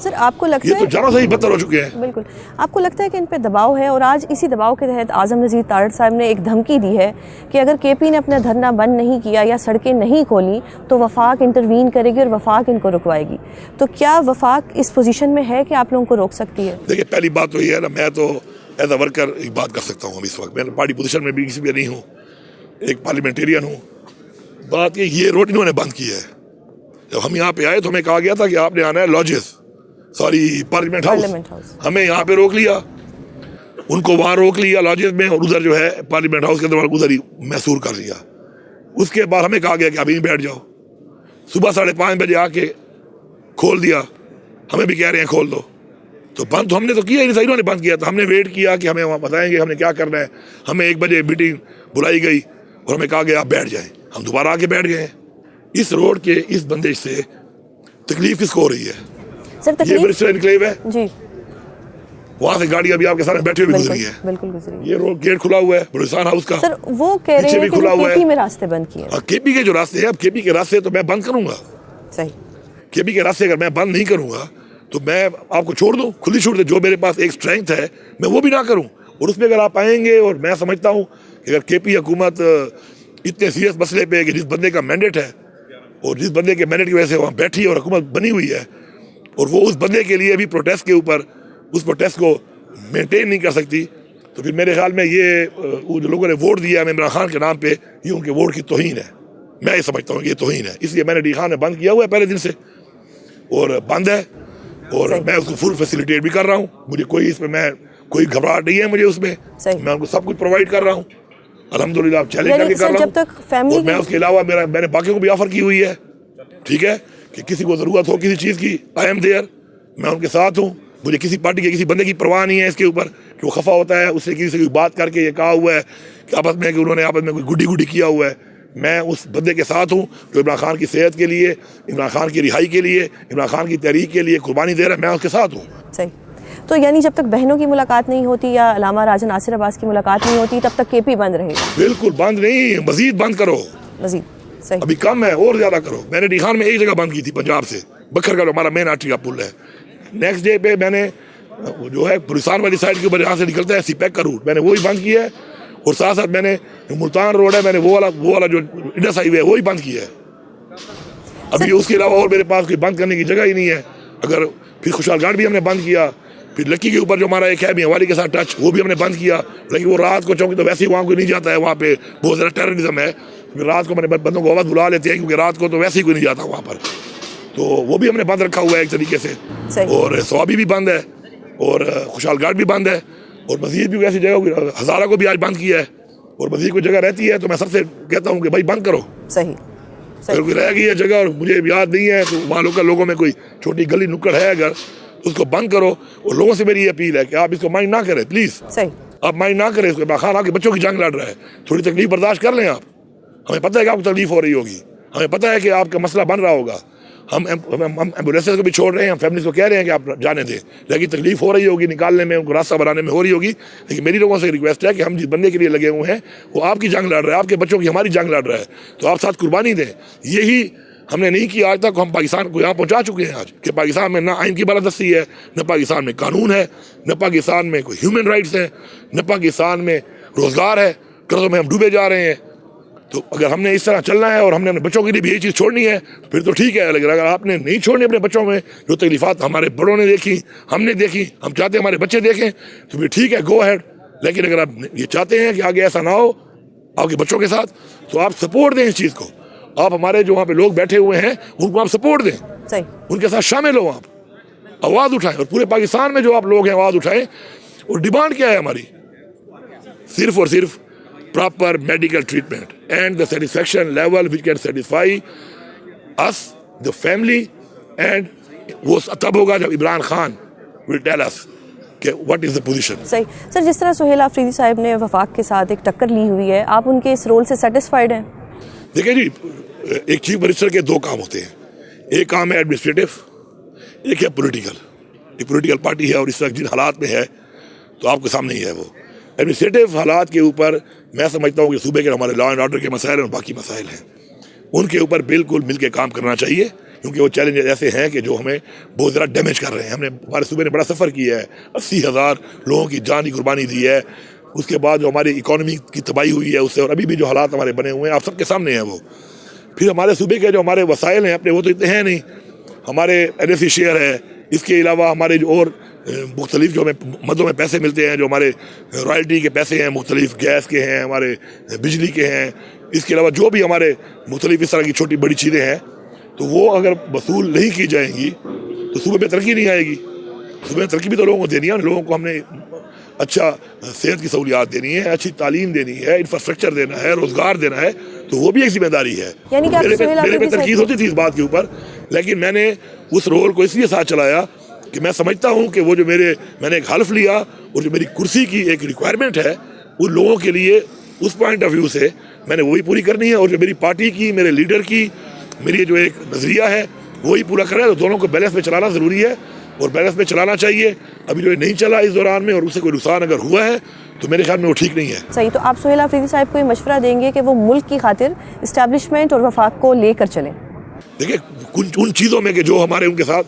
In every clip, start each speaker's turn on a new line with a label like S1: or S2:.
S1: سر آپ کو لگتا
S2: یہ
S1: ہے
S2: تو جانوں سے ہی بدتر ہو چکے ہیں.
S1: بالکل آپ کو لگتا ہے کہ ان پہ دباؤ ہے، اور آج اسی دباؤ کے تحت اعظم نذیر تارڑ صاحب نے ایک دھمکی دی ہے کہ اگر کے پی نے اپنا دھرنا بند نہیں کیا یا سڑکیں نہیں کھولی تو وفاق انٹروین کرے گی اور وفاق ان کو رکوائے گی، تو کیا وفاق اس پوزیشن میں ہے کہ آپ لوگوں کو روک سکتی ہے؟
S2: دیکھیے پہلی بات تو یہ ہے نا، میں تو ایز اے ورکر ایک بات کر سکتا ہوں. اس وقت میں پارٹی پوزیشن میں بھی کسی بھی نہیں ہوں، ایک پارلیمنٹیرین ہوں. بات یہ روڈ انہوں نے بند کی ہے. جب ہم یہاں پہ آئے تو ہمیں کہا گیا تھا کہ آپ نے آنا ہے لاجز، سوری پارلیمنٹ ہاؤس. ہمیں یہاں پہ روک لیا، ان کو وہاں روک لیا لاجز میں، اور ادھر جو ہے پارلیمنٹ ہاؤس کے اندر ادھر ہی محصور کر لیا. اس کے بعد ہمیں کہا گیا کہ ابھی بیٹھ جاؤ. صبح 5:30 بجے آ کے کھول دیا، ہمیں بھی کہہ رہے ہیں کھول دو. تو بند تو ہم نے تو کیا ہی نہیں تھا، انہوں نے بند کیا تھا. ہم نے ویٹ کیا کہ ہمیں وہاں بتائیں گے ہم نے کیا کرنا ہے. ہمیں 1 بجے میٹنگ بلائی گئی اور ہمیں کہا گیا آپ بیٹھ جائیں. ہم دوبارہ آ کے بیٹھ گئے. اس روڈ کے اس بندش سے تکلیف کس کو ہو رہی ہے؟
S1: سر
S2: یہ برسٹر انکلیو ہے،
S1: جی
S2: وہاں سے گاڑی ابھی آپ کے سامنے بیٹھے ہوئے گزری ہے.
S1: بالکل گزری.
S2: یہ روڈ گیٹ کھلا ہوا ہے بلوچستان ہاؤس کا.
S1: سر وہ کہہ رہے
S2: پیچھے
S1: ہیں
S2: بھی
S1: کہ
S2: کھلا ہوا
S1: کے
S2: ہے.
S1: پی میں راستے بند کیے.
S2: کے پی کے جو راستے ہیں، اب کے پی کے راستے تو میں بند کروں گا.
S1: صحیح.
S2: کے پی کے راستے اگر میں بند نہیں کروں گا تو میں آپ کو چھوڑ دوں، کھلی چھوڑ دیں. جو میرے پاس ایک اسٹرینتھ ہے میں وہ بھی نہ کروں. اور اس میں اگر آپ آئیں گے، اور میں سمجھتا ہوں کہ اگر کے پی حکومت اتنے سیریس مسئلے پہ کہ جس بندے کا مینڈیٹ ہے اور جس بندے کے مینڈیٹ کی وجہ سے وہاں بیٹھی اور حکومت بنی ہوئی ہے، اور وہ اس بندے کے لیے بھی پروٹیسٹ کے اوپر اس پروٹیسٹ کو مینٹین نہیں کر سکتی، تو پھر میرے خیال میں یہ جو لوگوں نے ووٹ دیا ہے عمران خان کے نام پہ، یہ ان کے ووٹ کی توہین ہے. میں یہ سمجھتا ہوں کہ یہ توہین ہے. اس لیے میں نے ڈی خان نے بند کیا ہوا ہے پہلے دن سے، اور بند ہے، اور میں اس کو فل فیسیلیٹیٹ بھی کر رہا ہوں. مجھے کوئی اس میں کوئی گھبراہٹ نہیں ہے مجھے اس میں. میں ان کو سب کچھ پرووائڈ کر رہا ہوں الحمدللہ. آپ چیلنج کر کے کر رہا ہوں. اور میں اس کے علاوہ میں نے باقیوں کو بھی آفر کی ہوئی ہے، ٹھیک ہے، کہ کسی کو ضرورت ہو کسی چیز کی، آئی ایم دیئر، میں ان کے ساتھ ہوں. مجھے کسی پارٹی کے کسی بندے کی پرواہ نہیں ہے اس کے اوپر کہ وہ خفا ہوتا ہے. اس سے کسی سے کوئی بات کر کے یہ کہا ہوا ہے کہ آپس میں کہ انہوں نے آپس میں کوئی گڈی کیا ہوا ہے. میں اس بندے کے ساتھ ہوں جو عمران خان کی صحت کے لیے، عمران خان کی رہائی کے لیے، عمران خان کی تحریک کے لیے قربانی دے رہا ہے. میں اس کے ساتھ ہوں.
S1: صحیح. تو یعنی جب تک بہنوں کی ملاقات نہیں ہوتی یا علامہ راجہ ناصر عباس کی ملاقات نہیں ہوتی تب تک کے پی بند رہے گا؟
S2: بالکل بند نہیں، مزید بند کرو.
S1: مزید صحیح.
S2: ابھی کم ہے، اور زیادہ کرو. میں نے ڈی خان میں ایک جگہ بند کی تھی، پنجاب سے بکھر کا جو ہمارا مین آرٹری کا پل ہے. نیکسٹ ڈے پہ میں نے جو ہے بلوچستان والی سائڈ کے اوپر یہاں سے نکلتا ہے سی پیک کا روٹ، میں نے وہی بند کیا ہے. اور ساتھ ساتھ میں نے ملتان روڈ ہے، میں نے وہ والا جو انڈس ہائی وے ہے وہی بند کیا ہے. ابھی اس کے علاوہ اور میرے پاس کوئی بند کرنے کی جگہ ہی نہیں ہے. اگر پھر خوشحال گھاٹ بھی ہم نے بند کیا، پھر لکی کے اوپر جو ہمارا ایک ہے میوالی کے ساتھ ٹچ، وہ بھی ہم نے بند کیا. لیکن وہ رات کو چونکہ تو ویسے ہی وہاں کوئی نہیں جاتا ہے، وہاں پہ بہت زیادہ ٹیررزم ہے. رات کو میں نے بندوں کو آواز بلا لیتے ہیں کیونکہ رات کو تو ویسے ہی کوئی نہیں جاتا وہاں پر. تو وہ بھی ہم نے بند رکھا ہوا ہے ایک طریقے سے. اور سوابی بھی بند ہے، اور خوشحال گھاٹ بھی بند ہے، اور مزید بھی ویسی جگہ ہزارہ کو بھی آج بند کیا ہے. اور مزید کوئی جگہ رہتی ہے تو میں سب سے کہتا ہوں کہ بھائی بند کرو.
S1: صحیح.
S2: اگر کوئی رہ گئی ہے جگہ اور مجھے یاد نہیں ہے تو وہاں لوگوں میں کوئی چھوٹی گلی نکڑ ہے اگر، اس کو بند کرو. اور لوگوں سے میری یہ اپیل ہے کہ آپ اس کو مائنڈ نہ کریں پلیز.
S1: صحیح.
S2: آپ مائنڈ نہ کریں اس کو. خان آپ کے بچوں کی جنگ لڑ رہا ہے، تھوڑی تکلیف برداشت کر لیں آپ. ہمیں پتہ ہے کہ آپ کو تکلیف ہو رہی ہوگی، ہمیں پتہ ہے کہ آپ کا مسئلہ بن رہا ہوگا. ہم ایمبولینسز کو بھی چھوڑ رہے ہیں، ہم فیملیز کو کہہ رہے ہیں کہ آپ جانے دیں، لیکن تکلیف ہو رہی ہوگی نکالنے میں، ان کو راستہ بنانے میں ہو رہی ہوگی. لیکن میری لوگوں سے ریکویسٹ ہے کہ ہم جس بندے کے لیے لگے ہوئے ہیں وہ آپ کی جنگ لڑ رہا ہے، آپ کے بچوں کی ہماری جنگ لڑ رہا ہے، تو آپ ساتھ قربانی دیں. یہی ہم نے نہیں کیا آج تک. ہم پاکستان کو یہاں پہنچا چکے ہیں آج کہ پاکستان میں نہ آئین کی بالادستی ہے، نہ پاکستان میں قانون ہے، نہ پاکستان میں کوئی ہیومن رائٹس ہیں، نہ پاکستان میں روزگار ہے. قرضوں میں ہم ڈوبے جا رہے ہیں. تو اگر ہم نے اس طرح چلنا ہے اور ہم نے اپنے بچوں کے لیے بھی یہ چیز چھوڑنی ہے پھر تو ٹھیک ہے. لیکن اگر آپ نے نہیں چھوڑنی اپنے بچوں میں، جو تکلیفات ہمارے بڑوں نے دیکھی، ہم نے دیکھی، ہم چاہتے ہیں ہمارے بچے دیکھیں، تو پھر ٹھیک ہے، گو ہیڈ. لیکن اگر آپ یہ چاہتے ہیں کہ آگے ایسا نہ ہو آپ کے بچوں کے ساتھ، تو آپ سپورٹ دیں اس چیز کو. آپ ہمارے جو وہاں پہ لوگ بیٹھے ہوئے ہیں ان کو آپ سپورٹ دیں.
S1: صحیح.
S2: ان کے ساتھ شامل ہو، آپ آواز اٹھائیں. اور پورے پاکستان میں جو آپ لوگ ہیں آواز اٹھائیں. اور ڈیمانڈ کیا ہے ہماری؟ صرف اور صرف proper medical treatment and the satisfaction level which can satisfy us, the family, and وہ تب ہوگا جب Imran Khan will tell us کہ what is the position.
S1: صحیح. سر جس طرح سہیل آفریدی صاحب نے وفاق کے ساتھ ایک ٹکر لی ہوئی ہے، آپ ان کے اس رول سے سیٹسفائیڈ ہیں؟
S2: دیکھیں جی، ایک چیف منسٹر کے دو کام ہوتے ہیں. ایک کام ہے ایڈمنسٹریٹو، ایک ہے پولیٹیکل. ایک پولیٹیکل پارٹی ہے اور اس وقت جن حالات میں ہے تو آپ کے سامنے ہی ہے وہ ایڈمنسٹریٹو حالات کے اوپر. میں سمجھتا ہوں کہ صوبے کے ہمارے لا اینڈ آرڈر کے مسائل اور باقی مسائل ہیں، ان کے اوپر بالکل مل کے کام کرنا چاہیے. کیونکہ وہ چیلنج ایسے ہیں کہ جو ہمیں بہت زیادہ ڈیمیج کر رہے ہیں. ہمارے صوبے نے بڑا سفر کیا ہے, 80,000 لوگوں کی جان کی قربانی دی ہے. اس کے بعد جو ہماری اکانومی کی تباہی ہوئی ہے اس سے, اور ابھی بھی جو حالات ہمارے بنے ہوئے ہیں آپ سب کے سامنے ہیں وہ. پھر ہمارے صوبے کے جو ہمارے وسائل ہیں اپنے وہ تو اتنے ہیں نہیں. ہمارے NSE شیئر ہے, اس کے علاوہ ہمارے جو اور مختلف جو ہمیں مدوں میں پیسے ملتے ہیں, جو ہمارے رائلٹی کے پیسے ہیں, مختلف گیس کے ہیں, ہمارے بجلی کے ہیں, اس کے علاوہ جو بھی ہمارے مختلف اس طرح کی چھوٹی بڑی چیزیں ہیں, تو وہ اگر وصول نہیں کی جائیں گی تو صوبے میں ترقی نہیں آئے گی. صوبے میں ترقی بھی تو لوگوں کو دینی ہے, لوگوں کو ہم نے اچھا صحت کی سہولیات دینی ہے, اچھی تعلیم دینی ہے, انفراسٹرکچر دینا ہے, روزگار دینا ہے, تو وہ بھی ایک ذمہ داری ہے.
S1: یعنی کہ
S2: میرے پہ تنقید ہوتی تھی اس بات کے اوپر, لیکن میں نے اس رول کو اس لیے ساتھ چلایا کہ میں سمجھتا ہوں کہ وہ جو میں نے ایک حلف لیا اور جو میری کرسی کی ایک ریکوائرمنٹ ہے ان لوگوں کے لیے, اس پوائنٹ آف ویو سے میں نے وہی پوری کرنی ہے, اور جو میری پارٹی کی, میرے لیڈر کی, میری جو ایک نظریہ ہے وہی پورا کرنا ہے. تو دونوں کو بیلنس میں چلانا ضروری ہے اور بیلنس میں چلانا چاہیے. ابھی جو نہیں چلا اس دوران میں اور اس سے کوئی نقصان اگر ہوا ہے تو میرے خیال میں وہ ٹھیک نہیں ہے.
S1: صحیح. تو آپ سہیل آفریدی صاحب کو یہ مشورہ دیں گے کہ وہ ملک کی خاطر اسٹیبلشمنٹ اور وفاق کو لے کر چلیں؟
S2: دیکھیں ان چیزوں میں کہ جو ہمارے ان کے ساتھ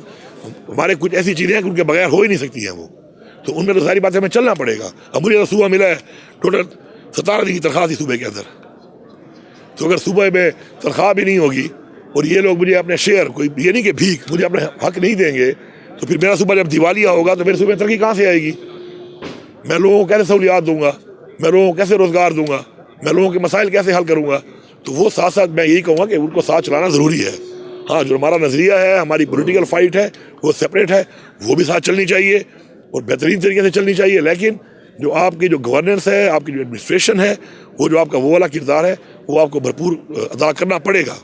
S2: ہمارے کچھ ایسی چیزیں ہیں کہ ان کے بغیر ہو ہی نہیں سکتی ہیں وہ, تو ان میں تو ساری باتیں ہمیں چلنا پڑے گا. اب مجھے تو صوبہ ملا ہے ٹوٹل 17 دن کی تنخواہ تھی صوبے کے اندر, تو اگر صوبے میں تنخواہ بھی نہیں ہوگی اور یہ لوگ مجھے اپنے شیئر, کوئی یہ نہیں کہ بھیک, مجھے اپنے حق نہیں دیں گے, تو پھر میرا صوبہ جب دیوالیہ ہوگا تو میرے صوبے میں ترقی کہاں سے آئے گی؟ میں لوگوں کو کیسے سہولیات دوں گا, میں لوگوں کو کیسے روزگار دوں گا, میں لوگوں کے مسائل کیسے حل کروں گا؟ تو وہ ساتھ ساتھ میں یہی کہوں گا کہ ان کو ساتھ چلانا ضروری ہے. ہاں, جو ہمارا نظریہ ہے, ہماری پولیٹیکل فائٹ ہے, وہ سپریٹ ہے, وہ بھی ساتھ چلنی چاہیے اور بہترین طریقے سے چلنی چاہیے. لیکن جو آپ کی جو گورننس ہے, آپ کی جو ایڈمنسٹریشن ہے, وہ جو آپ کا وہ والا کردار ہے وہ آپ کو بھرپور ادا کرنا پڑے گا.